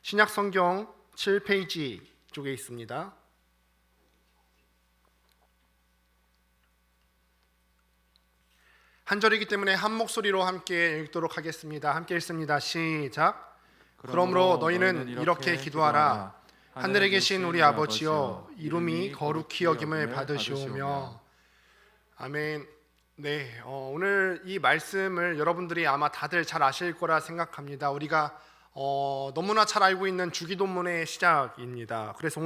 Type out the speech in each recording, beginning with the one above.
신약 성경 7페이지 쪽에 있습니다. 한 절이기 때문에 한 목소리로 함께 읽도록 하겠습니다. 함께 읽습니다. 시작. 그러므로 너희는 이렇게 기도하라. 하늘에 계신 우리 아버지여, 이름이 거룩히 여김을 받으시오며. 아멘. 네, 오늘 이 말씀을 여러분들이 아마 다들 잘 아실 거라 생각합니다. 우리가 너무나 잘 알고 있는 주기도문의 시작입니다. 그래서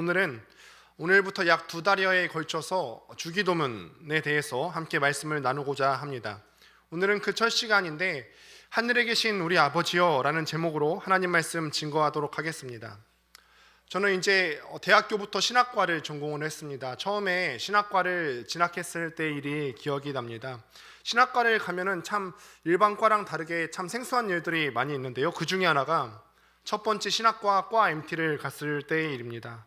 오늘부터 약 2달여에 걸쳐서 주기도문에 대해서 함께 말씀을 나누고자 합니다. 오늘은 그 첫 시간인데 하늘에 계신 우리 아버지여 라는 제목으로 하나님 말씀 증거하도록 하겠습니다. 저는 이제 대학교부터 신학과를 전공을 했습니다. 처음에 신학과를 진학했을 때 일이 기억이 납니다. 신학과를 가면은 참 일반과랑 다르게 참 생소한 일들이 많이 있는데요. 그 중에 하나가 첫 번째 신학과 과 MT를 갔을 때의 일입니다.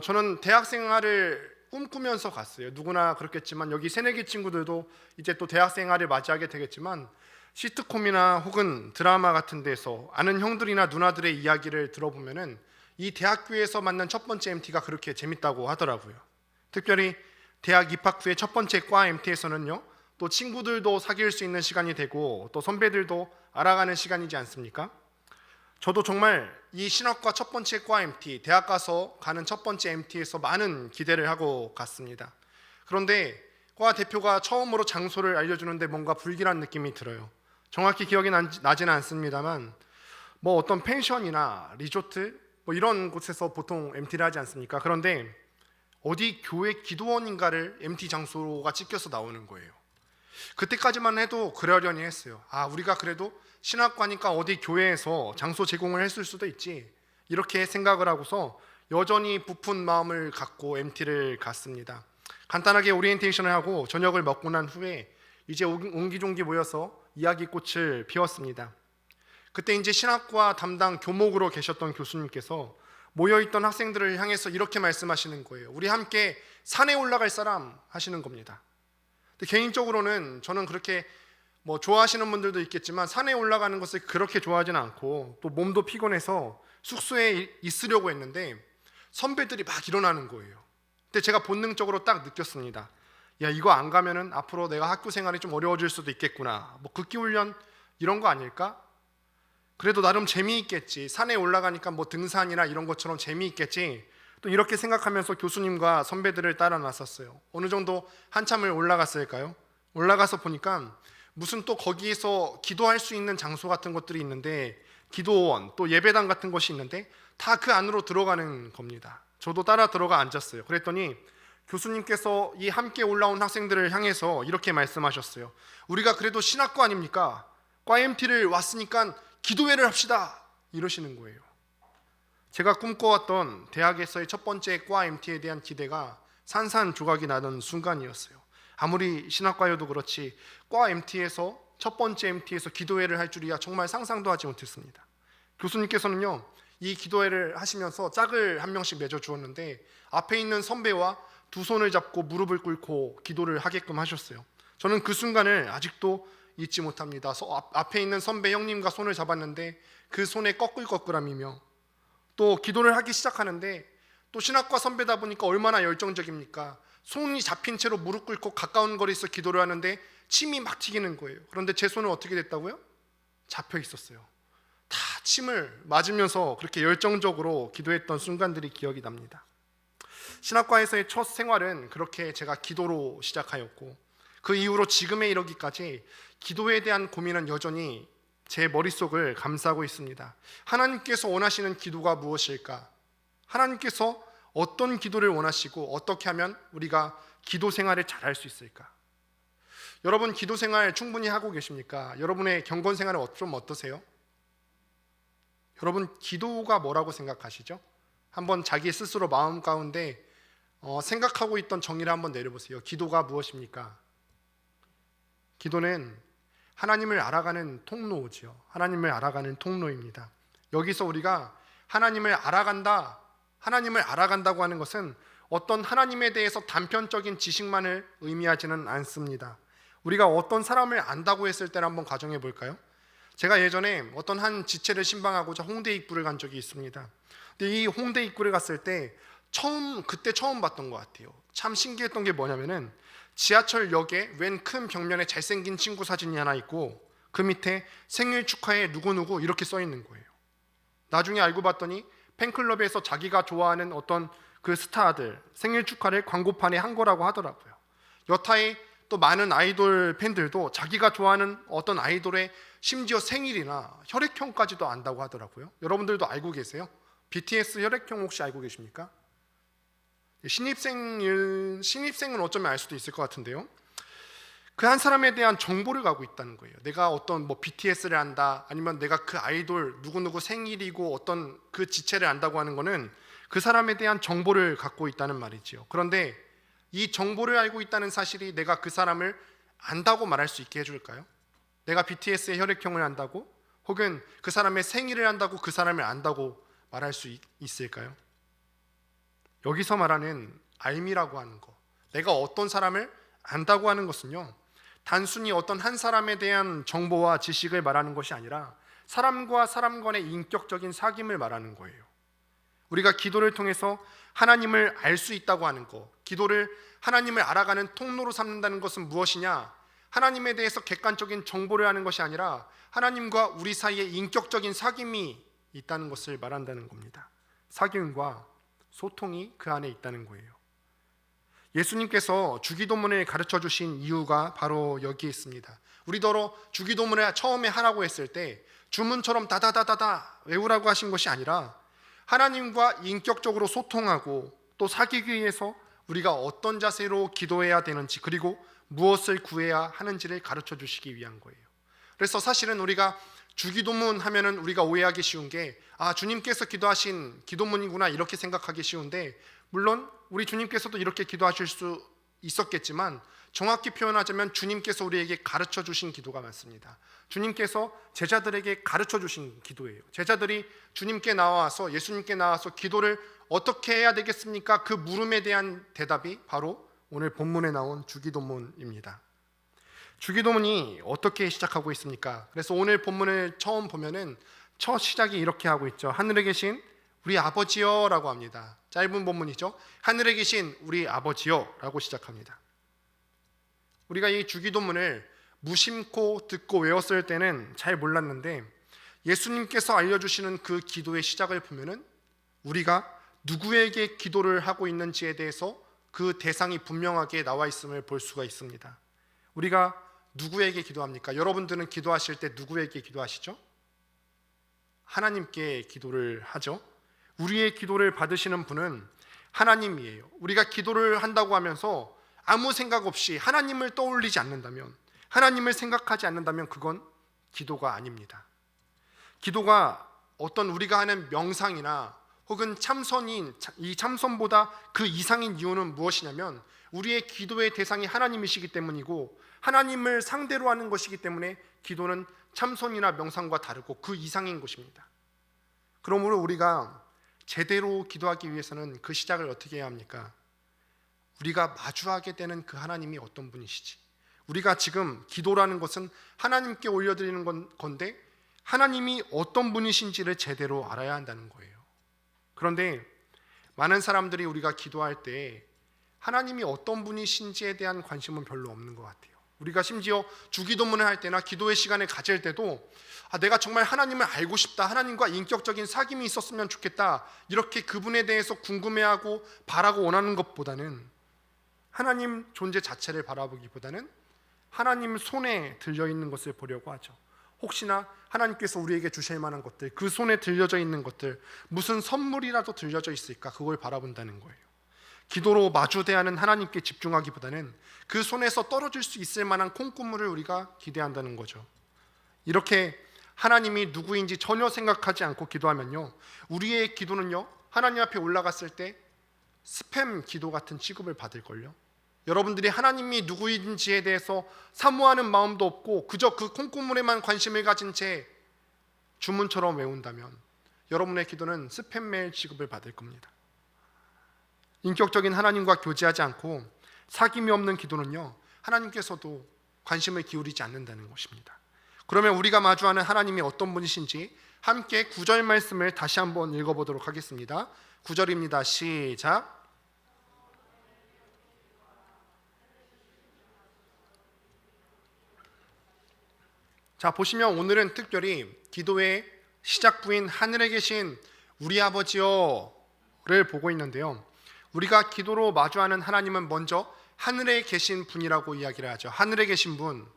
저는 대학 생활을 꿈꾸면서 갔어요. 누구나 그렇겠지만 여기 새내기 친구들도 이제 또 대학 생활을 맞이하게 되겠지만 시트콤이나 혹은 드라마 같은 데서 아는 형들이나 누나들의 이야기를 들어보면은 이 대학교에서 만난 첫 번째 MT가 그렇게 재밌다고 하더라고요. 특별히 대학 입학 후에 첫 번째 과 MT에서는요, 또 친구들도 사귈 수 있는 시간이 되고 또 선배들도 알아가는 시간이지 않습니까? 저도 정말 이 신학과 첫 번째 과 MT, 대학 가서 가는 첫 번째 MT에서 많은 기대를 하고 갔습니다. 그런데 과 대표가 처음으로 장소를 알려주는데 뭔가 불길한 느낌이 들어요. 정확히 기억이 나지는 않습니다만 뭐 어떤 펜션이나 리조트 이런 곳에서 보통 MT를 하지 않습니까? 그런데 어디 교회 기도원인가를 MT 장소가 찍혀서 나오는 거예요. 그때까지만 해도 그러려니 했어요. 우리가 그래도 신학과니까 어디 교회에서 장소 제공을 했을 수도 있지, 이렇게 생각을 하고서 여전히 부푼 마음을 갖고 MT를 갔습니다. 간단하게 오리엔테이션을 하고 저녁을 먹고 난 후에 이제 옹기종기 모여서 이야기꽃을 피웠습니다. 그때 이제 신학과 담당 교목으로 계셨던 교수님께서 모여있던 학생들을 향해서 이렇게 말씀하시는 거예요. 우리 함께 산에 올라갈 사람 하시는 겁니다. 근데 개인적으로는 저는 그렇게 좋아하시는 분들도 있겠지만 산에 올라가는 것을 그렇게 좋아하지는 않고 또 몸도 피곤해서 숙소에 있으려고 했는데 선배들이 막 일어나는 거예요. 근데 제가 본능적으로 딱 느꼈습니다. 야, 이거 안 가면은 앞으로 내가 학교 생활이 좀 어려워질 수도 있겠구나. 극기훈련 이런 거 아닐까? 그래도 나름 재미있겠지. 산에 올라가니까 등산이나 이런 것처럼 재미있겠지. 또 이렇게 생각하면서 교수님과 선배들을 따라 나섰어요. 어느 정도 한참을 올라갔을까요? 올라가서 보니까 무슨 또 거기에서 기도할 수 있는 장소 같은 것들이 있는데, 기도원 또 예배당 같은 것이 있는데 다 그 안으로 들어가는 겁니다. 저도 따라 들어가 앉았어요. 그랬더니 교수님께서 이 함께 올라온 학생들을 향해서 이렇게 말씀하셨어요. 우리가 그래도 신학과 아닙니까? 과 MT를 왔으니까 기도회를 합시다, 이러시는 거예요. 제가 꿈꿔왔던 대학에서의 첫 번째 과 MT에 대한 기대가 산산조각이 나는 순간이었어요. 아무리 신학과여도 그렇지 과 MT에서 첫 번째 MT에서 기도회를 할 줄이야 정말 상상도 하지 못했습니다. 교수님께서는요, 이 기도회를 하시면서 짝을 한 명씩 맺어 주었는데 앞에 있는 선배와 두 손을 잡고 무릎을 꿇고 기도를 하게끔 하셨어요. 저는 그 순간을 아직도 잊지 못합니다. 앞에 있는 선배 형님과 손을 잡았는데 그 손에 꺼끌꺼끌함이며, 또 기도를 하기 시작하는데 또 신학과 선배다 보니까 얼마나 열정적입니까? 손이 잡힌 채로 무릎 꿇고 가까운 거리에서 기도를 하는데 침이 막 튀기는 거예요. 그런데 제 손은 어떻게 됐다고요? 잡혀 있었어요. 다 침을 맞으면서 그렇게 열정적으로 기도했던 순간들이 기억이 납니다. 신학과에서의 첫 생활은 그렇게 제가 기도로 시작하였고, 그 이후로 지금에 이르기까지 기도에 대한 고민은 여전히 제 머릿속을 감싸고 있습니다. 하나님께서 원하시는 기도가 무엇일까? 하나님께서 어떤 기도를 원하시고 어떻게 하면 우리가 기도 생활을 잘할 수 있을까? 여러분, 기도 생활 충분히 하고 계십니까? 여러분의 경건 생활은 좀 어떠세요? 여러분, 기도가 뭐라고 생각하시죠? 한번 자기 스스로 마음 가운데 생각하고 있던 정의를 한번 내려보세요. 기도가 무엇입니까? 기도는 하나님을 알아가는 통로지요. 하나님을 알아가는 통로입니다. 여기서 우리가 하나님을 알아간다고 하는 것은 어떤 하나님에 대해서 단편적인 지식만을 의미하지는 않습니다. 우리가 어떤 사람을 안다고 했을 때를 한번 가정해 볼까요? 제가 예전에 어떤 한 지체를 신방하고자 홍대 입구를 간 적이 있습니다. 근데 이 홍대 입구를 갔을 때 그때 처음 봤던 것 같아요. 참 신기했던 게 뭐냐면은 지하철역에 웬 큰 벽면에 잘생긴 친구 사진이 하나 있고 그 밑에 생일 축하해 누구누구 이렇게 써 있는 거예요. 나중에 알고 봤더니 팬클럽에서 자기가 좋아하는 어떤 그 스타들 생일 축하를 광고판에 한 거라고 하더라고요. 여타의 또 많은 아이돌 팬들도 자기가 좋아하는 어떤 아이돌의 심지어 생일이나 혈액형까지도 안다고 하더라고요. 여러분들도 알고 계세요? BTS 혈액형 혹시 알고 계십니까? 신입생은 어쩌면 알 수도 있을 것 같은데요. 그 한 사람에 대한 정보를 갖고 있다는 거예요. 내가 어떤 BTS를 안다, 아니면 내가 그 아이돌 누구누구 생일이고 어떤 그 지체를 안다고 하는 거는 그 사람에 대한 정보를 갖고 있다는 말이지요. 그런데 이 정보를 알고 있다는 사실이 내가 그 사람을 안다고 말할 수 있게 해줄까요? 내가 BTS의 혈액형을 안다고, 혹은 그 사람의 생일을 안다고 그 사람을 안다고 말할 수 있을까요? 여기서 말하는 알미라고 하는 거, 내가 어떤 사람을 안다고 하는 것은요, 단순히 어떤 한 사람에 대한 정보와 지식을 말하는 것이 아니라 사람과 사람 간의 인격적인 사귐을 말하는 거예요. 우리가 기도를 통해서 하나님을 알 수 있다고 하는 것, 기도를 하나님을 알아가는 통로로 삼는다는 것은 무엇이냐? 하나님에 대해서 객관적인 정보를 하는 것이 아니라 하나님과 우리 사이에 인격적인 사귐이 있다는 것을 말한다는 겁니다. 사귐과 소통이 그 안에 있다는 거예요. 예수님께서 주기도문을 가르쳐 주신 이유가 바로 여기에 있습니다. 우리더러 주기도문을 처음에 하라고 했을 때 주문처럼 다다다다다 외우라고 하신 것이 아니라 하나님과 인격적으로 소통하고 또 사귀기 위해서 우리가 어떤 자세로 기도해야 되는지, 그리고 무엇을 구해야 하는지를 가르쳐 주시기 위한 거예요. 그래서 사실은 우리가 주기도문 하면은 우리가 오해하기 쉬운 게, 주님께서 기도하신 기도문이구나 이렇게 생각하기 쉬운데, 물론 우리 주님께서도 이렇게 기도하실 수 있었겠지만 정확히 표현하자면 주님께서 우리에게 가르쳐 주신 기도가 맞습니다. 주님께서 제자들에게 가르쳐 주신 기도예요. 제자들이 주님께 나와서, 예수님께 나와서 기도를 어떻게 해야 되겠습니까? 그 물음에 대한 대답이 바로 오늘 본문에 나온 주기도문입니다. 주기도문이 어떻게 시작하고 있습니까? 그래서 오늘 본문을 처음 보면은 첫 시작이 이렇게 하고 있죠. 하늘에 계신 우리 아버지여 라고 합니다. 짧은 본문이죠. 하늘에 계신 우리 아버지여 라고 시작합니다. 우리가 이 주기도문을 무심코 듣고 외웠을 때는 잘 몰랐는데, 예수님께서 알려주시는 그 기도의 시작을 보면은 우리가 누구에게 기도를 하고 있는지에 대해서 그 대상이 분명하게 나와 있음을 볼 수가 있습니다. 우리가 누구에게 기도합니까? 여러분들은 기도하실 때 누구에게 기도하시죠? 하나님께 기도를 하죠. 우리의 기도를 받으시는 분은 하나님이에요. 우리가 기도를 한다고 하면서 아무 생각 없이 하나님을 떠올리지 않는다면, 하나님을 생각하지 않는다면 그건 기도가 아닙니다. 기도가 어떤 우리가 하는 명상이나 혹은 참선인, 이 참선보다 그 이상인 이유는 무엇이냐면 우리의 기도의 대상이 하나님이시기 때문이고, 하나님을 상대로 하는 것이기 때문에 기도는 참선이나 명상과 다르고 그 이상인 것입니다. 그러므로 우리가 제대로 기도하기 위해서는 그 시작을 어떻게 해야 합니까? 우리가 마주하게 되는 그 하나님이 어떤 분이시지? 우리가 지금 기도라는 것은 하나님께 올려드리는 건데 하나님이 어떤 분이신지를 제대로 알아야 한다는 거예요. 그런데 많은 사람들이 우리가 기도할 때 하나님이 어떤 분이신지에 대한 관심은 별로 없는 것 같아요. 우리가 심지어 주기도문을 할 때나 기도의 시간을 가질 때도 내가 정말 하나님을 알고 싶다, 하나님과 인격적인 사귐이 있었으면 좋겠다, 이렇게 그분에 대해서 궁금해하고 바라고 원하는 것보다는, 하나님 존재 자체를 바라보기보다는 하나님 손에 들려있는 것을 보려고 하죠. 혹시나 하나님께서 우리에게 주실 만한 것들, 그 손에 들려져 있는 것들, 무슨 선물이라도 들려져 있을까, 그걸 바라본다는 거예요. 기도로 마주대하는 하나님께 집중하기보다는 그 손에서 떨어질 수 있을 만한 콩고물을 우리가 기대한다는 거죠. 이렇게 하나님이 누구인지 전혀 생각하지 않고 기도하면요, 우리의 기도는요, 하나님 앞에 올라갔을 때 스팸 기도 같은 취급을 받을걸요. 여러분들이 하나님이 누구인지에 대해서 사모하는 마음도 없고 그저 그 콩고물에만 관심을 가진 채 주문처럼 외운다면 여러분의 기도는 스팸 메일 취급을 받을 겁니다. 인격적인 하나님과 교제하지 않고 사귐이 없는 기도는요, 하나님께서도 관심을 기울이지 않는다는 것입니다. 그러면 우리가 마주하는 하나님이 어떤 분이신지 함께 9절 말씀을 다시 한번 읽어보도록 하겠습니다. 9절입니다. 시작. 자, 보시면 오늘은 특별히 기도의 시작부인 하늘에 계신 우리 아버지여를 보고 있는데요. 우리가 기도로 마주하는 하나님은 먼저 하늘에 계신 분이라고 이야기를 하죠. 하늘에 계신 분.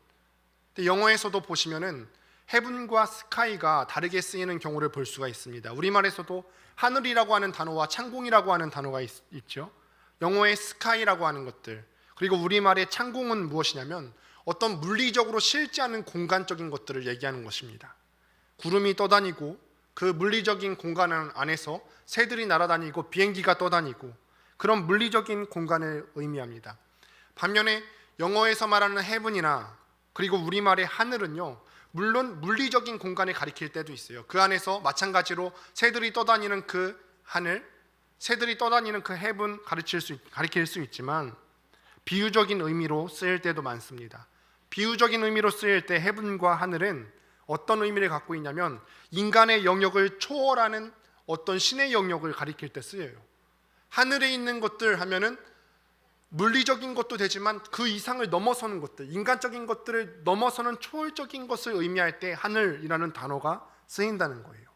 영어에서도 보시면은 heaven과 sky가 다르게 쓰이는 경우를 볼 수가 있습니다. 우리말에서도 하늘이라고 하는 단어와 창공이라고 하는 단어가 있죠. 영어의 sky라고 하는 것들, 그리고 우리말의 창공은 무엇이냐면 어떤 물리적으로 실지 않은 공간적인 것들을 얘기하는 것입니다. 구름이 떠다니고 그 물리적인 공간 안에서 새들이 날아다니고 비행기가 떠다니고 그런 물리적인 공간을 의미합니다. 반면에 영어에서 말하는 heaven이나 그리고 우리말의 하늘은요, 물론 물리적인 공간을 가리킬 때도 있어요. 그 안에서 마찬가지로 새들이 떠다니는 그 하늘, 새들이 떠다니는 그 heaven 가리킬 수 있지만 비유적인 의미로 쓰일 때도 많습니다. 비유적인 의미로 쓰일 때 heaven과 하늘은 어떤 의미를 갖고 있냐면 인간의 영역을 초월하는 어떤 신의 영역을 가리킬 때 쓰여요. 하늘에 있는 것들 하면은 물리적인 것도 되지만 그 이상을 넘어서는 것들, 인간적인 것들을 넘어서는 초월적인 것을 의미할 때 하늘이라는 단어가 쓰인다는 거예요.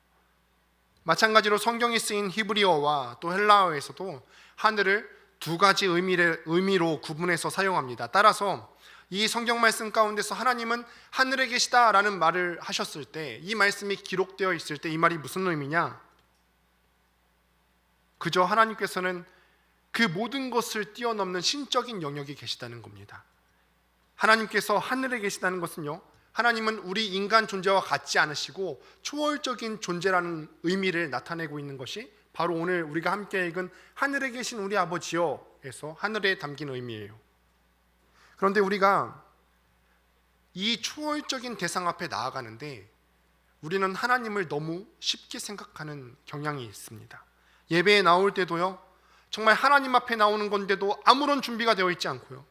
마찬가지로 성경이 쓰인 히브리어와 또 헬라어에서도 하늘을 두 가지 의미로 구분해서 사용합니다. 따라서 이 성경 말씀 가운데서 하나님은 하늘에 계시다라는 말을 하셨을 때, 이 말씀이 기록되어 있을 때 이 말이 무슨 의미냐? 그저 하나님께서는 그 모든 것을 뛰어넘는 신적인 영역에 계시다는 겁니다. 하나님께서 하늘에 계시다는 것은요, 하나님은 우리 인간 존재와 같지 않으시고 초월적인 존재라는 의미를 나타내고 있는 것이 바로 오늘 우리가 함께 읽은 하늘에 계신 우리 아버지여에서 하늘에 담긴 의미예요. 그런데 우리가 이 초월적인 대상 앞에 나아가는데 우리는 하나님을 너무 쉽게 생각하는 경향이 있습니다. 예배에 나올 때도요, 정말 하나님 앞에 나오는 건데도 아무런 준비가 되어 있지 않고요,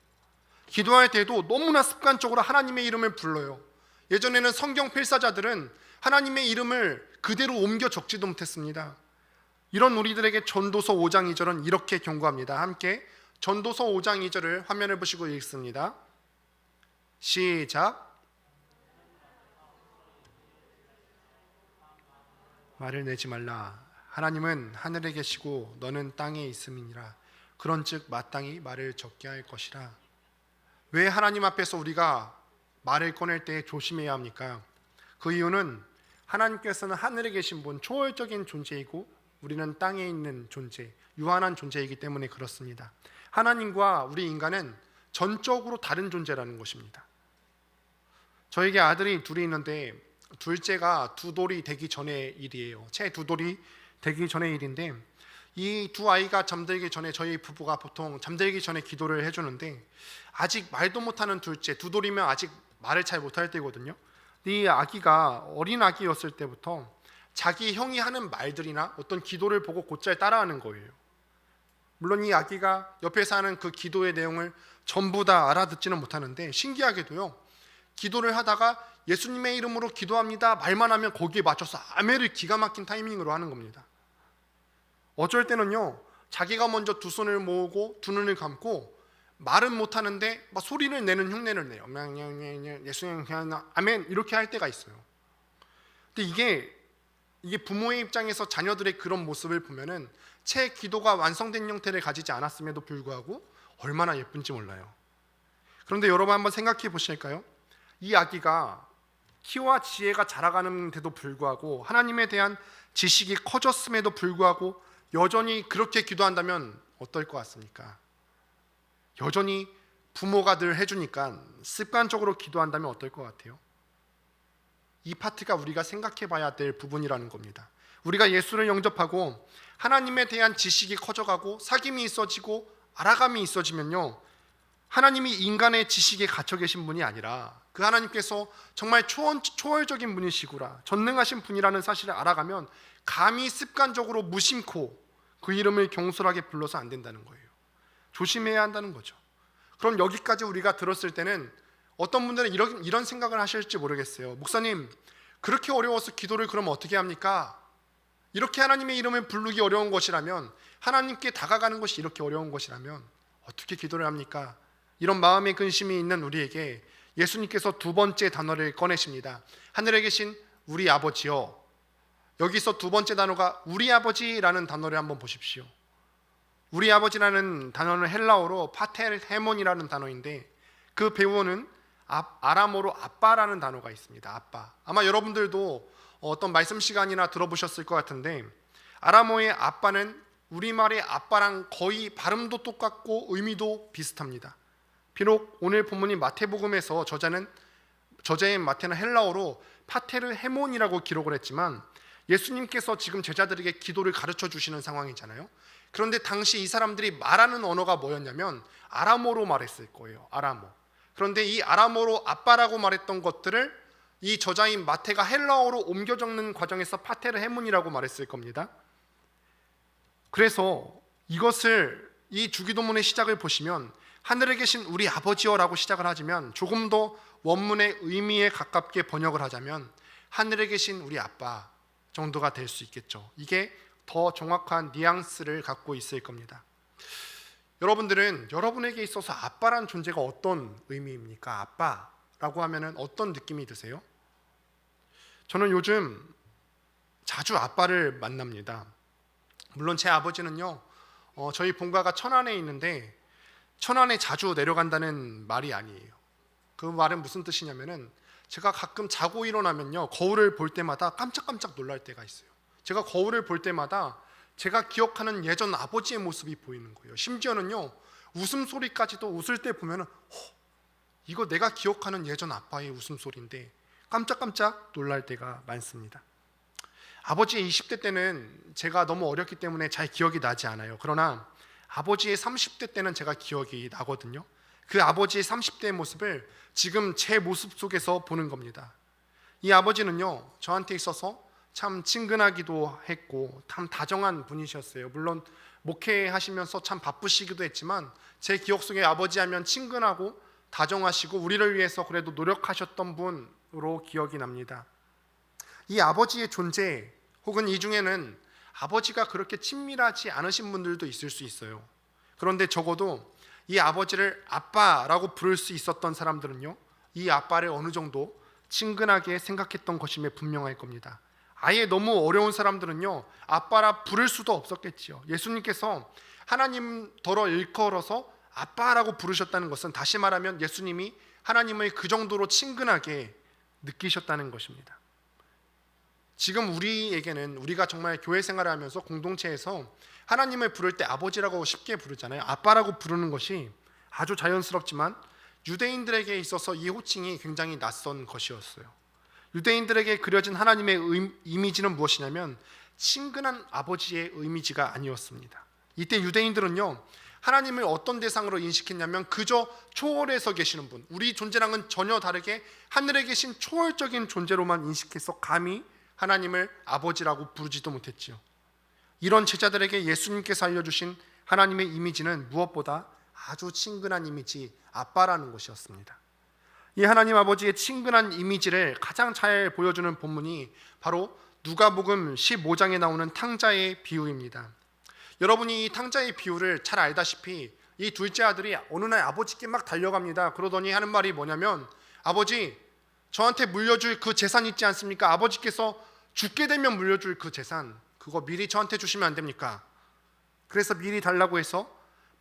기도할 때도 너무나 습관적으로 하나님의 이름을 불러요. 예전에는 성경 필사자들은 하나님의 이름을 그대로 옮겨 적지도 못했습니다. 이런 우리들에게 전도서 5장 2절은 이렇게 경고합니다. 함께 전도서 5장 2절을 화면을 보시고 읽습니다. 시작. 말을 내지 말라. 하나님은 하늘에 계시고 너는 땅에 있음이니라. 그런즉 마땅히 말을 적게 할 것이라. 왜 하나님 앞에서 우리가 말을 꺼낼 때 조심해야 합니까? 그 이유는 하나님께서는 하늘에 계신 분, 초월적인 존재이고 우리는 땅에 있는 존재, 유한한 존재이기 때문에 그렇습니다. 하나님과 우리 인간은 전적으로 다른 존재라는 것입니다. 저에게 아들이 둘이 있는데 둘째가 두 돌이 되기 전의 일이에요. 채 두 돌이 되기 전의 일인데, 이 두 아이가 잠들기 전에 저희 부부가 보통 잠들기 전에 기도를 해주는데, 아직 말도 못하는 둘째, 두 돌이면 아직 말을 잘 못할 때거든요. 이 아기가 어린 아기였을 때부터 자기 형이 하는 말들이나 어떤 기도를 보고 곧잘 따라하는 거예요. 물론 이 아기가 옆에서 하는 그 기도의 내용을 전부 다 알아듣지는 못하는데, 신기하게도요, 기도를 하다가 예수님의 이름으로 기도합니다 말만 하면 거기에 맞춰서 아멘을 기가 막힌 타이밍으로 하는 겁니다. 어쩔 때는요, 자기가 먼저 두 손을 모으고 두 눈을 감고 말은 못하는데 막 소리를 내는 흉내를 내요. 예수님 아멘 이렇게 할 때가 있어요. 근데 이게 부모의 입장에서 자녀들의 그런 모습을 보면은 채 기도가 완성된 형태를 가지지 않았음에도 불구하고 얼마나 예쁜지 몰라요. 그런데 여러분 한번 생각해 보실까요? 이 아기가 키와 지혜가 자라가는데도 불구하고 하나님에 대한 지식이 커졌음에도 불구하고 여전히 그렇게 기도한다면 어떨 것 같습니까? 여전히 부모가 늘 해주니까 습관적으로 기도한다면 어떨 것 같아요? 이 파트가 우리가 생각해 봐야 될 부분이라는 겁니다. 우리가 예수를 영접하고 하나님에 대한 지식이 커져가고 사귐이 있어지고 알아감이 있어지면요, 하나님이 인간의 지식에 갇혀 계신 분이 아니라 그 하나님께서 정말 초월적인 분이시구나, 전능하신 분이라는 사실을 알아가면 감히 습관적으로 무심코 그 이름을 경솔하게 불러서 안 된다는 거예요. 조심해야 한다는 거죠. 그럼 여기까지 우리가 들었을 때는 어떤 분들은 이런 생각을 하실지 모르겠어요. 목사님, 그렇게 어려워서 기도를 그러면 어떻게 합니까? 이렇게 하나님의 이름을 부르기 어려운 것이라면, 하나님께 다가가는 것이 이렇게 어려운 것이라면 어떻게 기도를 합니까? 이런 마음의 근심이 있는 우리에게 예수님께서 두 번째 단어를 꺼내십니다. 하늘에 계신 우리 아버지여. 여기서 두 번째 단어가 우리 아버지라는 단어를 한번 보십시오. 우리 아버지라는 단어는 헬라어로 파텔헤몬이라는 단어인데, 그 배우어는 아람어로 아빠라는 단어가 있습니다. 아빠. 아마 여러분들도 어떤 말씀 시간이나 들어보셨을 것 같은데, 아람어의 아빠는 우리말의 아빠랑 거의 발음도 똑같고 의미도 비슷합니다. 비록 오늘 본문인 마태복음에서 저자의 마태는 헬라어로 파테르헤몬이라고 기록을 했지만, 예수님께서 지금 제자들에게 기도를 가르쳐 주시는 상황이잖아요. 그런데 당시 이 사람들이 말하는 언어가 뭐였냐면 아람어로 말했을 거예요. 아람어. 그런데 이 아람어로 아빠라고 말했던 것들을 이 저자인 마태가 헬라어로 옮겨 적는 과정에서 파테르헤몬이라고 말했을 겁니다. 그래서 이 주기도문의 시작을 보시면 하늘에 계신 우리 아버지여라고 시작을 하지만, 조금 더 원문의 의미에 가깝게 번역을 하자면 하늘에 계신 우리 아빠 정도가 될 수 있겠죠. 이게 더 정확한 뉘앙스를 갖고 있을 겁니다. 여러분들은 여러분에게 있어서 아빠란 존재가 어떤 의미입니까? 아빠라고 하면 어떤 느낌이 드세요? 저는 요즘 자주 아빠를 만납니다. 물론 제 아버지는요, 저희 본가가 천안에 있는데 천안에 자주 내려간다는 말이 아니에요. 그 말은 무슨 뜻이냐면은, 제가 가끔 자고 일어나면요, 거울을 볼 때마다 깜짝깜짝 놀랄 때가 있어요. 제가 거울을 볼 때마다 제가 기억하는 예전 아버지의 모습이 보이는 거예요. 심지어는요, 웃음소리까지도 웃을 때 보면은 이거 내가 기억하는 예전 아빠의 웃음소리인데 깜짝깜짝 놀랄 때가 많습니다. 아버지의 20대 때는 제가 너무 어렸기 때문에 잘 기억이 나지 않아요. 그러나 아버지의 30대 때는 제가 기억이 나거든요. 그 아버지의 30대의 모습을 지금 제 모습 속에서 보는 겁니다. 이 아버지는요, 저한테 있어서 참 친근하기도 했고 참 다정한 분이셨어요. 물론 목회하시면서 참 바쁘시기도 했지만 제 기억 속에 아버지 하면 친근하고 다정하시고 우리를 위해서 그래도 노력하셨던 분으로 기억이 납니다. 이 아버지의 존재, 혹은 이 중에는 아버지가 그렇게 친밀하지 않으신 분들도 있을 수 있어요. 그런데 적어도 이 아버지를 아빠라고 부를 수 있었던 사람들은요, 이 아빠를 어느 정도 친근하게 생각했던 것임에 분명할 겁니다. 아예 너무 어려운 사람들은요, 아빠라 부를 수도 없었겠지요. 예수님께서 하나님더러 일컬어서 아빠라고 부르셨다는 것은, 다시 말하면 예수님이 하나님을 그 정도로 친근하게 느끼셨다는 것입니다. 지금 우리에게는, 우리가 정말 교회 생활을 하면서 공동체에서 하나님을 부를 때 아버지라고 쉽게 부르잖아요. 아빠라고 부르는 것이 아주 자연스럽지만 유대인들에게 있어서 이 호칭이 굉장히 낯선 것이었어요. 유대인들에게 그려진 하나님의 이미지는 무엇이냐면 친근한 아버지의 이미지가 아니었습니다. 이때 유대인들은요, 하나님을 어떤 대상으로 인식했냐면 그저 초월해서 계시는 분, 우리 존재랑은 전혀 다르게 하늘에 계신 초월적인 존재로만 인식해서 감히 하나님을 아버지라고 부르지도 못했지요. 이런 제자들에게 예수님께서 알려주신 하나님의 이미지는 무엇보다 아주 친근한 이미지, 아빠라는 것이었습니다. 이 하나님 아버지의 친근한 이미지를 가장 잘 보여주는 본문이 바로 누가복음 15장에 나오는 탕자의 비유입니다. 여러분이 이 탕자의 비유를 잘 알다시피 이 둘째 아들이 어느 날 아버지께 막 달려갑니다. 그러더니 하는 말이 뭐냐면, 아버지, 저한테 물려줄 그 재산 있지 않습니까? 아버지께서 죽게 되면 물려줄 그 재산, 그거 미리 저한테 주시면 안 됩니까? 그래서 미리 달라고 해서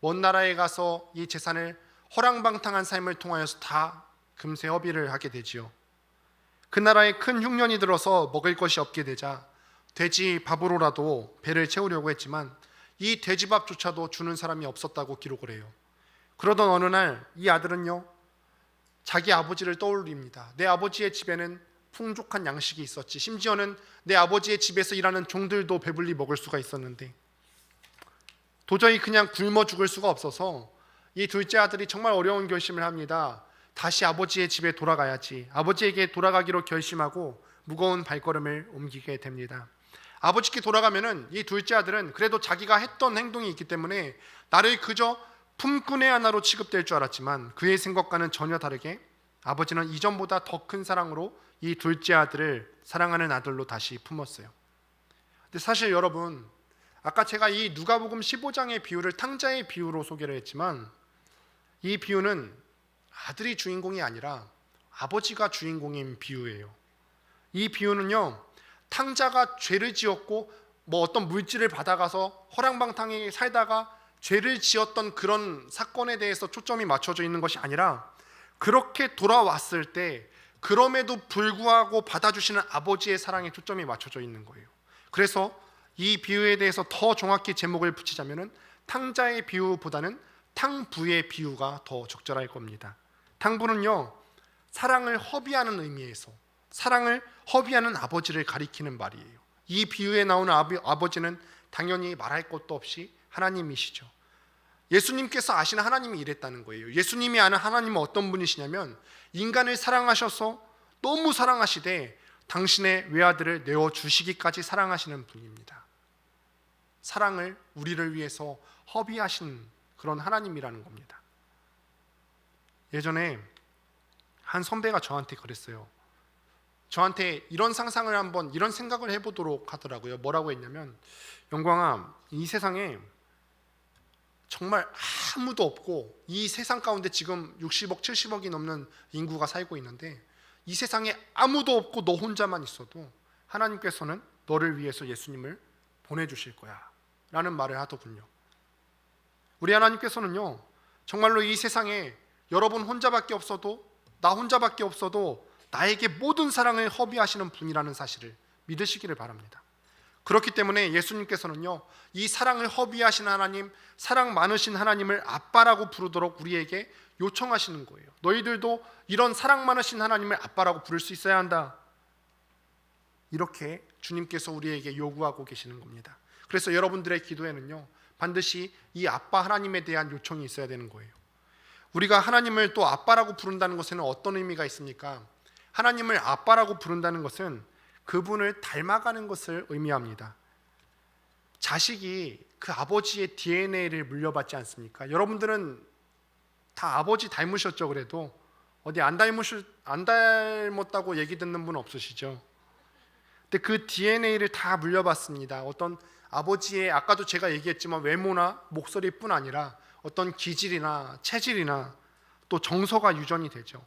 먼 나라에 가서 이 재산을 허랑방탕한 삶을 통하여서 다 금세 허비를 하게 되지요. 그 나라에 큰 흉년이 들어서 먹을 것이 없게 되자 돼지 밥으로라도 배를 채우려고 했지만 이 돼지밥조차도 주는 사람이 없었다고 기록을 해요. 그러던 어느 날 이 아들은요, 자기 아버지를 떠올립니다. 내 아버지의 집에는 풍족한 양식이 있었지, 심지어는 내 아버지의 집에서 일하는 종들도 배불리 먹을 수가 있었는데 도저히 그냥 굶어 죽을 수가 없어서 이 둘째 아들이 정말 어려운 결심을 합니다. 다시 아버지의 집에 돌아가야지. 아버지에게 돌아가기로 결심하고 무거운 발걸음을 옮기게 됩니다. 아버지께 돌아가면은 이 둘째 아들은 그래도 자기가 했던 행동이 있기 때문에 나를 그저 품꾼의 하나로 취급될 줄 알았지만 그의 생각과는 전혀 다르게 아버지는 이전보다 더 큰 사랑으로 이 둘째 아들을 사랑하는 아들로 다시 품었어요. 근데 사실 여러분, 아까 제가 이 누가복음 15장의 비유를 탕자의 비유로 소개를 했지만, 이 비유는 아들이 주인공이 아니라 아버지가 주인공인 비유예요. 이 비유는요, 탕자가 죄를 지었고 어떤 물질을 받아가서 허랑방탕하게 살다가 죄를 지었던 그런 사건에 대해서 초점이 맞춰져 있는 것이 아니라, 그렇게 돌아왔을 때 그럼에도 불구하고 받아주시는 아버지의 사랑에 초점이 맞춰져 있는 거예요. 그래서 이 비유에 대해서 더 정확히 제목을 붙이자면은 탕자의 비유보다는 탕부의 비유가 더 적절할 겁니다. 탕부는요, 사랑을 허비하는 의미에서 사랑을 허비하는 아버지를 가리키는 말이에요. 이 비유에 나오는 아버지는 당연히 말할 것도 없이 하나님이시죠. 예수님께서 아시는 하나님이 이랬다는 거예요. 예수님이 아는 하나님은 어떤 분이시냐면, 인간을 사랑하셔서 너무 사랑하시되 당신의 외아들을 내어주시기까지 사랑하시는 분입니다. 사랑을 우리를 위해서 허비하신 그런 하나님이라는 겁니다. 예전에 한 선배가 저한테 그랬어요. 저한테 이런 상상을 한번, 이런 생각을 해보도록 하더라고요. 뭐라고 했냐면, 영광아, 이 세상에 정말 아무도 없고 이 세상 가운데 지금 60억, 70억이 넘는 인구가 살고 있는데, 이 세상에 아무도 없고 너 혼자만 있어도 하나님께서는 너를 위해서 예수님을 보내주실 거야 라는 말을 하더군요. 우리 하나님께서는요, 정말로 이 세상에 여러분 혼자밖에 없어도, 나 혼자밖에 없어도 나에게 모든 사랑을 허비하시는 분이라는 사실을 믿으시기를 바랍니다. 그렇기 때문에 예수님께서는요, 이 사랑을 허비하신 하나님, 사랑 많으신 하나님을 아빠라고 부르도록 우리에게 요청하시는 거예요. 너희들도 이런 사랑 많으신 하나님을 아빠라고 부를 수 있어야 한다, 이렇게 주님께서 우리에게 요구하고 계시는 겁니다. 그래서 여러분들의 기도에는요, 반드시 이 아빠 하나님에 대한 요청이 있어야 되는 거예요. 우리가 하나님을 또 아빠라고 부른다는 것에는 어떤 의미가 있습니까? 하나님을 아빠라고 부른다는 것은 그분을 닮아가는 것을 의미합니다. 자식이 그 아버지의 DNA를 물려받지 않습니까? 여러분들은 다 아버지 닮으셨죠? 그래도 어디 안 닮았다고 얘기 듣는 분 없으시죠? 근데 그 DNA를 다 물려받습니다. 어떤 아버지의, 아까도 제가 얘기했지만 외모나 목소리뿐 아니라 어떤 기질이나 체질이나 또 정서가 유전이 되죠.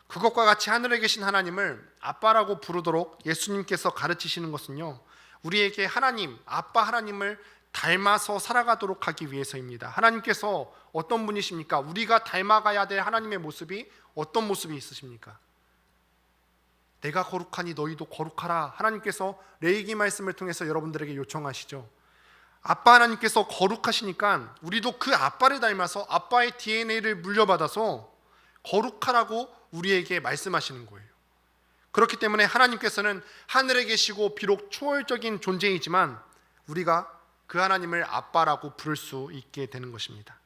그것과 같이 하늘에 계신 하나님을 아빠라고 부르도록 예수님께서 가르치시는 것은요, 우리에게 하나님, 아빠 하나님을 닮아서 살아가도록 하기 위해서입니다. 하나님께서 어떤 분이십니까? 우리가 닮아가야 될 하나님의 모습이 어떤 모습이 있으십니까? 내가 거룩하니 너희도 거룩하라. 하나님께서 레위기 말씀을 통해서 여러분들에게 요청하시죠. 아빠 하나님께서 거룩하시니까 우리도 그 아빠를 닮아서 아빠의 DNA를 물려받아서 거룩하라고 우리에게 말씀하시는 거예요. 그렇기 때문에 하나님께서는 하늘에 계시고 비록 초월적인 존재이지만 우리가 그 하나님을 아빠라고 부를 수 있게 되는 것입니다.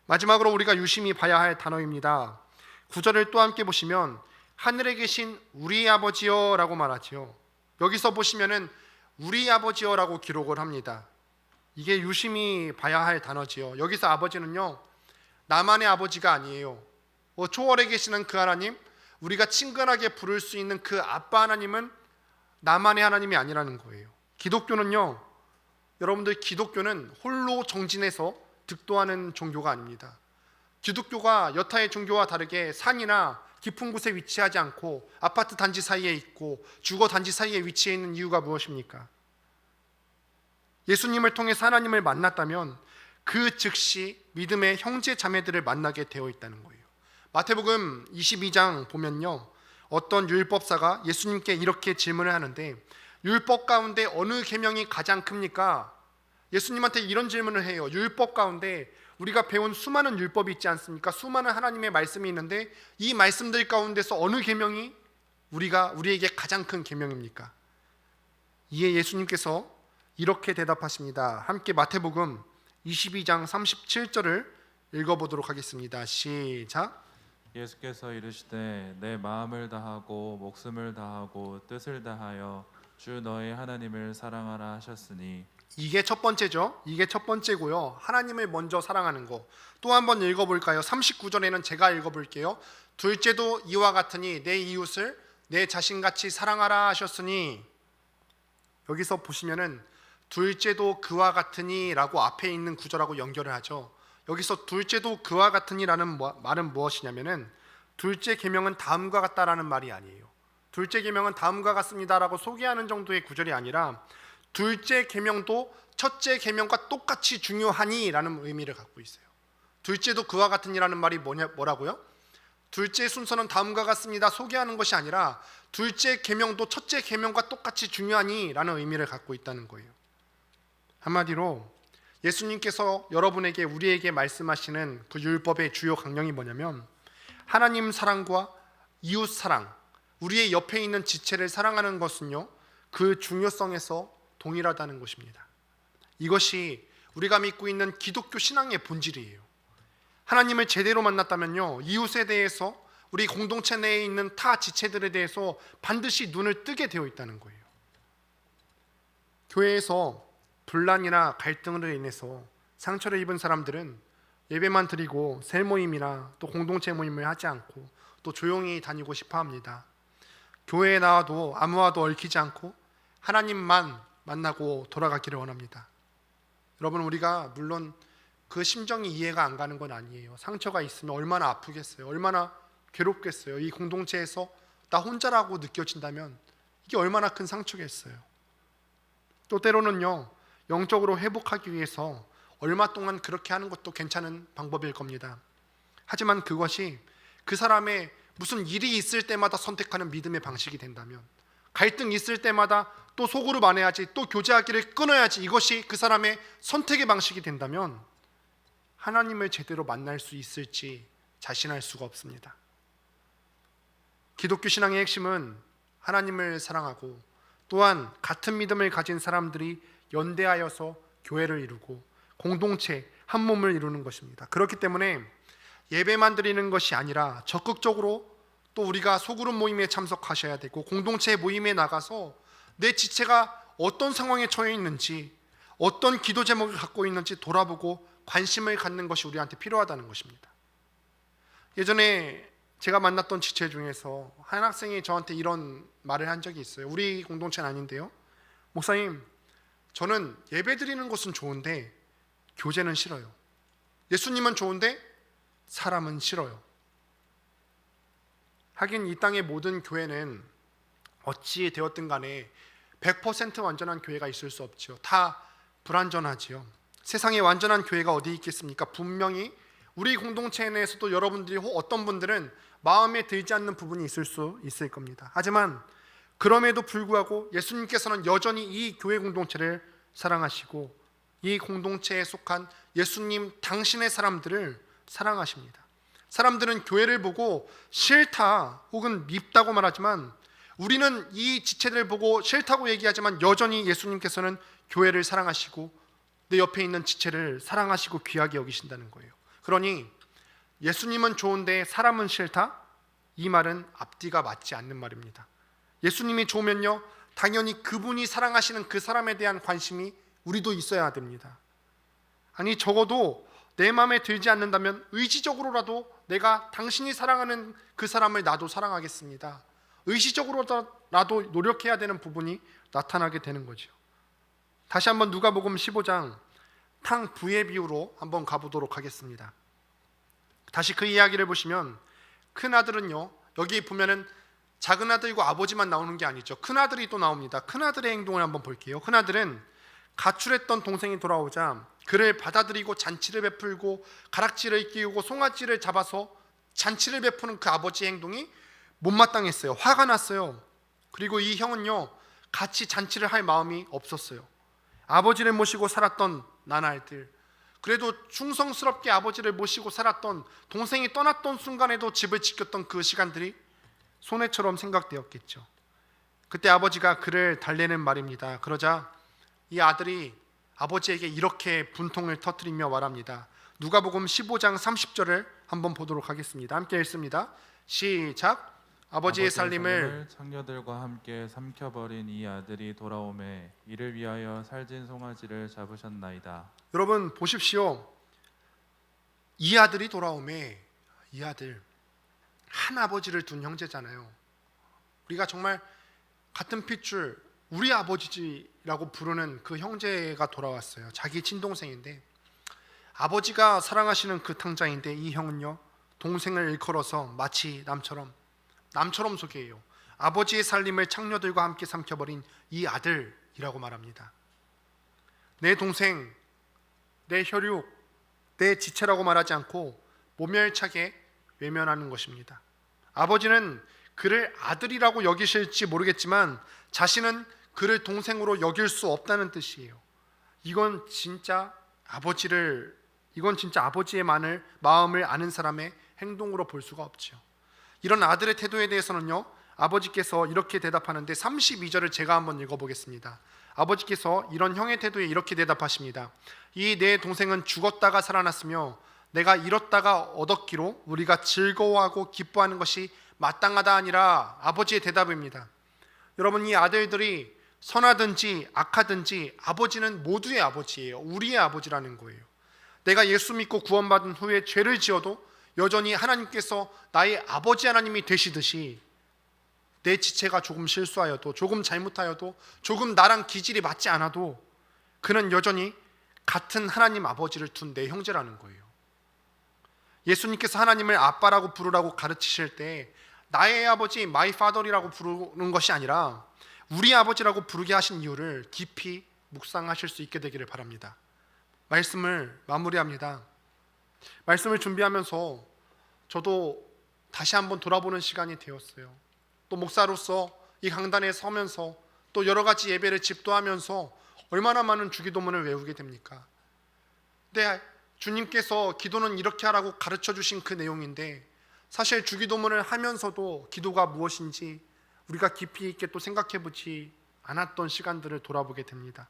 마지막으로 우리가 유심히 봐야 할 단어입니다. 9절을 또 함께 보시면 하늘에 계신 우리 아버지여 라고 말하지요. 여기서 보시면은 우리 아버지여라고 기록을 합니다. 이게 유심히 봐야 할 단어지요. 여기서 아버지는요, 나만의 아버지가 아니에요. 초월에 계시는 그 하나님, 우리가 친근하게 부를 수 있는 그 아빠 하나님은 나만의 하나님이 아니라는 거예요. 기독교는요, 여러분들, 기독교는 홀로 정진해서 득도하는 종교가 아닙니다. 기독교가 여타의 종교와 다르게 산이나 깊은 곳에 위치하지 않고 아파트 단지 사이에 있고 주거 단지 사이에 위치해 있는 이유가 무엇입니까? 예수님을 통해서 하나님을 만났다면 그 즉시 믿음의 형제 자매들을 만나게 되어 있다는 거예요. 마태복음 22장 보면요, 어떤 율법사가 예수님께 이렇게 질문을 하는데, 율법 가운데 어느 계명이 가장 큽니까? 예수님한테 이런 질문을 해요. 율법 가운데 우리가 배운 수많은 율법이 있지 않습니까? 수많은 하나님의 말씀이 있는데 이 말씀들 가운데서 어느 계명이 우리에게 가장 큰 계명입니까? 이에 예수님께서 이렇게 대답하십니다. 함께 마태복음 22장 37절을 읽어보도록 하겠습니다. 시작. 예수께서 이르시되 내 마음을 다하고 목숨을 다하고 뜻을 다하여 주 너희 하나님을 사랑하라 하셨으니. 이게 첫 번째죠. 이게 첫 번째고요. 하나님을 먼저 사랑하는 거. 또 한번 읽어볼까요? 39절에는 제가 읽어볼게요. 둘째도 이와 같으니 내 이웃을 내 자신같이 사랑하라 하셨으니. 여기서 보시면은 둘째도 그와 같으니 라고 앞에 있는 구절하고 연결을 하죠. 여기서 둘째도 그와 같으니라는 말은 무엇이냐면은 둘째 계명은 다음과 같다라는 말이 아니에요. 둘째 계명은 다음과 같습니다라고 소개하는 정도의 구절이 아니라 둘째 계명도 첫째 계명과 똑같이 중요하니라는 의미를 갖고 있어요. 둘째도 그와 같으니라는 말이 뭐라고요? 둘째 순서는 다음과 같습니다 소개하는 것이 아니라 둘째 계명도 첫째 계명과 똑같이 중요하니라는 의미를 갖고 있다는 거예요. 한마디로 예수님께서 여러분에게 우리에게 말씀하시는 그 율법의 주요 강령이 뭐냐면 하나님 사랑과 이웃 사랑, 우리의 옆에 있는 지체를 사랑하는 것은요, 그 중요성에서 동일하다는 것입니다. 이것이 우리가 믿고 있는 기독교 신앙의 본질이에요. 하나님을 제대로 만났다면요, 이웃에 대해서 우리 공동체 내에 있는 타 지체들에 대해서 반드시 눈을 뜨게 되어 있다는 거예요. 교회에서 분란이나 갈등으로 인해서 상처를 입은 사람들은 예배만 드리고 셀 모임이나 또 공동체 모임을 하지 않고 또 조용히 다니고 싶어 합니다. 교회에 나와도 아무와도 얽히지 않고 하나님만 만나고 돌아가기를 원합니다. 여러분, 우리가 물론 그 심정이 이해가 안 가는 건 아니에요. 상처가 있으면 얼마나 아프겠어요. 얼마나 괴롭겠어요. 이 공동체에서 나 혼자라고 느껴진다면 이게 얼마나 큰 상처겠어요. 또 때로는요, 영적으로 회복하기 위해서 얼마 동안 그렇게 하는 것도 괜찮은 방법일 겁니다. 하지만 그것이 그 사람의 무슨 일이 있을 때마다 선택하는 믿음의 방식이 된다면, 갈등 있을 때마다 또 속으로 만해야지, 또 교제하기를 끊어야지, 이것이 그 사람의 선택의 방식이 된다면 하나님을 제대로 만날 수 있을지 자신할 수가 없습니다. 기독교 신앙의 핵심은 하나님을 사랑하고 또한 같은 믿음을 가진 사람들이 연대하여서 교회를 이루고 공동체, 한 몸을 이루는 것입니다. 그렇기 때문에 예배만 드리는 것이 아니라 적극적으로 또 우리가 소그룹 모임에 참석하셔야 되고 공동체 모임에 나가서 내 지체가 어떤 상황에 처해 있는지, 어떤 기도 제목을 갖고 있는지 돌아보고 관심을 갖는 것이 우리한테 필요하다는 것입니다. 예전에 제가 만났던 지체 중에서 한 학생이 저한테 이런 말을 한 적이 있어요. 우리 공동체는 아닌데요, 목사님, 저는 예배 드리는 것은 좋은데 교제는 싫어요. 예수님은 좋은데 사람은 싫어요. 하긴 이 땅의 모든 교회는 어찌 되었든 간에 100% 완전한 교회가 있을 수 없죠. 다 불완전하지요. 세상에 완전한 교회가 어디 있겠습니까? 분명히 우리 공동체 내에서도 여러분들이 어떤 분들은 마음에 들지 않는 부분이 있을 겁니다. 하지만 그럼에도 불구하고 예수님께서는 여전히 이 교회 공동체를 사랑하시고 이 공동체에 속한 예수님 당신의 사람들을 사랑하십니다. 사람들은 교회를 보고 싫다 혹은 밉다고 말하지만 우리는 이 지체들을 보고 싫다고 얘기하지만 여전히 예수님께서는 교회를 사랑하시고 내 옆에 있는 지체를 사랑하시고 귀하게 여기신다는 거예요. 그러니 예수님은 좋은데 사람은 싫다? 이 말은 앞뒤가 맞지 않는 말입니다. 예수님이 좋으면요, 당연히 그분이 사랑하시는 그 사람에 대한 관심이 우리도 있어야 됩니다. 아니, 적어도 내 마음에 들지 않는다면 의지적으로라도 내가 당신이 사랑하는 그 사람을 나도 사랑하겠습니다, 의지적으로라도 노력해야 되는 부분이 나타나게 되는 거죠. 다시 한번 누가복음 15장 탕 부의 비유로 한번 가보도록 하겠습니다. 다시 그 이야기를 보시면 큰 아들은요, 여기 보면은 작은 아들과 아버지만 나오는 게 아니죠. 큰 아들이 또 나옵니다. 큰 아들의 행동을 한번 볼게요. 큰 아들은 가출했던 동생이 돌아오자 그를 받아들이고 잔치를 베풀고 가락지를 끼우고 송아지를 잡아서 잔치를 베푸는 그 아버지의 행동이 못마땅했어요. 화가 났어요. 그리고 이 형은요, 같이 잔치를 할 마음이 없었어요. 아버지를 모시고 살았던 나날들, 그래도 충성스럽게 아버지를 모시고 살았던, 동생이 떠났던 순간에도 집을 지켰던 그 시간들이 손해처럼 생각되었겠죠. 그때 아버지가 그를 달래는 말입니다. 그러자 이 아들이 아버지에게 이렇게 분통을 터뜨리며 말합니다. 누가복음 15장 30절을 한번 보도록 하겠습니다. 함께 읽습니다. 시작. 아버지의 살림을 창녀들과 함께 삼켜버린 이 아들이 돌아오매 이를 위하여 살진 송아지를 잡으셨나이다. 여러분 보십시오. 이 아들이 돌아오매, 이 아들 한 아버지를 둔 형제잖아요. 우리가 정말 같은 핏줄 우리 아버지라고 부르는 그 형제가 돌아왔어요. 자기 친동생인데 아버지가 사랑하시는 그 탕자인데 이 형은요 동생을 일컬어서 마치 남처럼 소개해요. 아버지의 살림을 창녀들과 함께 삼켜버린 이 아들이라고 말합니다. 내 동생, 내 혈육, 내 지체라고 말하지 않고 모멸차게 외면하는 것입니다. 아버지는 그를 아들이라고 여기실지 모르겠지만 자신은 그를 동생으로 여길 수 없다는 뜻이에요. 이건 진짜 아버지의 마음을 아는 사람의 행동으로 볼 수가 없죠. 이런 아들의 태도에 대해서는요 아버지께서 이렇게 대답하는데 32절을 제가 한번 읽어보겠습니다. 아버지께서 이런 형의 태도에 이렇게 대답하십니다. 이 내 동생은 죽었다가 살아났으며 내가 잃었다가 얻었기로 우리가 즐거워하고 기뻐하는 것이 마땅하다 아니라. 아버지의 대답입니다. 여러분 이 아들들이 선하든지 악하든지 아버지는 모두의 아버지예요. 우리의 아버지라는 거예요. 내가 예수 믿고 구원받은 후에 죄를 지어도 여전히 하나님께서 나의 아버지 하나님이 되시듯이 내 지체가 조금 실수하여도 조금 잘못하여도 조금 나랑 기질이 맞지 않아도 그는 여전히 같은 하나님 아버지를 둔 내 형제라는 거예요. 예수님께서 하나님을 아빠라고 부르라고 가르치실 때 나의 아버지 my father이라고 부르는 것이 아니라 우리 아버지라고 부르게 하신 이유를 깊이 묵상하실 수 있게 되기를 바랍니다. 말씀을 마무리합니다. 말씀을 준비하면서 저도 다시 한번 돌아보는 시간이 되었어요. 또 목사로서 이 강단에 서면서 또 여러 가지 예배를 집도하면서 얼마나 많은 주기도문을 외우게 됩니까? 근데 주님께서 기도는 이렇게 하라고 가르쳐 주신 그 내용인데 사실 주기도문을 하면서도 기도가 무엇인지 우리가 깊이 있게 또 생각해 보지 않았던 시간들을 돌아보게 됩니다.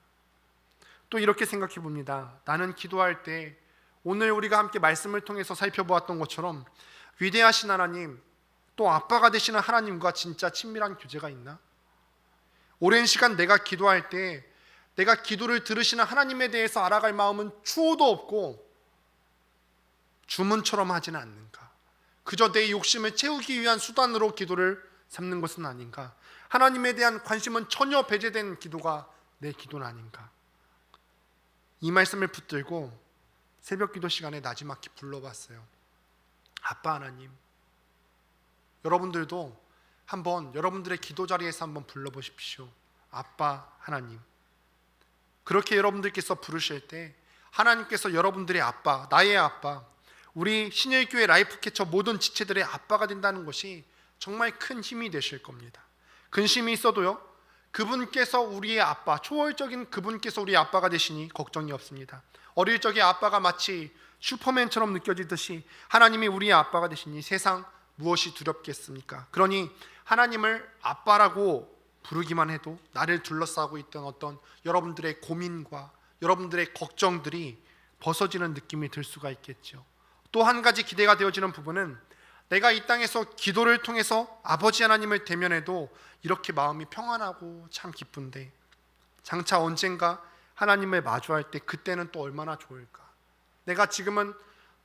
또 이렇게 생각해 봅니다. 나는 기도할 때 오늘 우리가 함께 말씀을 통해서 살펴보았던 것처럼 위대하신 하나님 또 아빠가 되시는 하나님과 진짜 친밀한 교제가 있나? 오랜 시간 내가 기도할 때 내가 기도를 들으시는 하나님에 대해서 알아갈 마음은 추호도 없고 주문처럼 하지는 않는가? 그저 내 욕심을 채우기 위한 수단으로 기도를 삼는 것은 아닌가? 하나님에 대한 관심은 전혀 배제된 기도가 내 기도는 아닌가? 이 말씀을 붙들고 새벽 기도 시간에 나지막히 불러봤어요. 아빠 하나님, 여러분들도 한번 여러분들의 기도 자리에서 한번 불러보십시오. 아빠 하나님. 그렇게 여러분들께서 부르실 때 하나님께서 여러분들의 아빠, 나의 아빠, 우리 신일교회 라이프캐쳐 모든 지체들의 아빠가 된다는 것이 정말 큰 힘이 되실 겁니다. 근심이 있어도요 그분께서 우리의 아빠, 초월적인 그분께서 우리의 아빠가 되시니 걱정이 없습니다. 어릴 적에 아빠가 마치 슈퍼맨처럼 느껴지듯이 하나님이 우리의 아빠가 되시니 세상 무엇이 두렵겠습니까? 그러니 하나님을 아빠라고 부르기만 해도 나를 둘러싸고 있던 어떤 여러분들의 고민과 여러분들의 걱정들이 벗어지는 느낌이 들 수가 있겠죠. 또 한 가지 기대가 되어지는 부분은 내가 이 땅에서 기도를 통해서 아버지 하나님을 대면해도 이렇게 마음이 평안하고 참 기쁜데 장차 언젠가 하나님을 마주할 때 그때는 또 얼마나 좋을까? 내가 지금은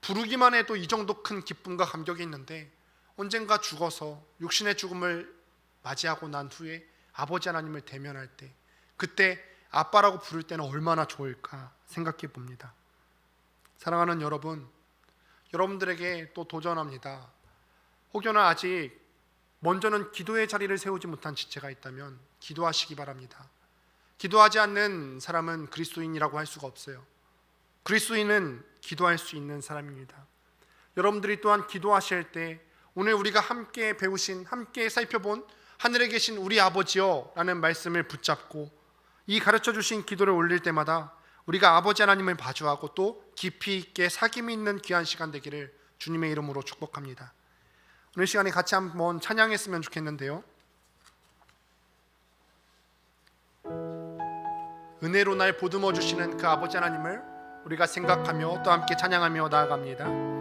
부르기만 해도 이 정도 큰 기쁨과 감격이 있는데 언젠가 죽어서 육신의 죽음을 맞이하고 난 후에 아버지 하나님을 대면할 때 그때 아빠라고 부를 때는 얼마나 좋을까 생각해 봅니다. 사랑하는 여러분, 여러분들에게 또 도전합니다. 혹여나 아직 먼저는 기도의 자리를 세우지 못한 지체가 있다면 기도하시기 바랍니다. 기도하지 않는 사람은 그리스도인이라고 할 수가 없어요. 그리스도인은 기도할 수 있는 사람입니다. 여러분들이 또한 기도하실 때 오늘 우리가 함께 배우신, 함께 살펴본 하늘에 계신 우리 아버지여 라는 말씀을 붙잡고 이 가르쳐 주신 기도를 올릴 때마다 우리가 아버지 하나님을 마주하고 또 깊이 있게 사귐이 있는 귀한 시간 되기를 주님의 이름으로 축복합니다. 오늘 시간에 같이 한번 찬양했으면 좋겠는데요. 은혜로 날 보듬어 주시는 그 아버지 하나님을 우리가 생각하며 또 함께 찬양하며 나아갑니다.